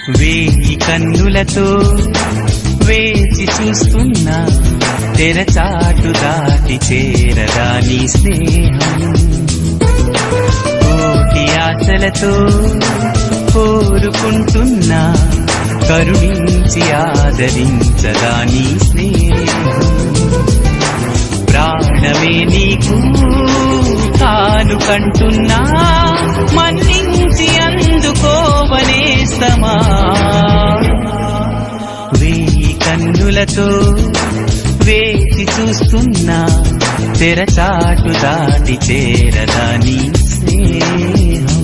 వేయి కన్నులతో వేచి చూస్తున్నా తెరచాటు దాటి చేరదా నీ స్నేహం. కోటి ఆశలతో కోరుకుంటున్నా కరుణించి ఆదరించదా నీ స్నేహం. ప్రాణమే నీకు కానుకంటున్నా మన్నించి అందుకోవనేస్తమా. వేయి కన్నులతో వేచి చూస్తున్నా తెరచాటు దాటి చేరదా నీ స్నేహం.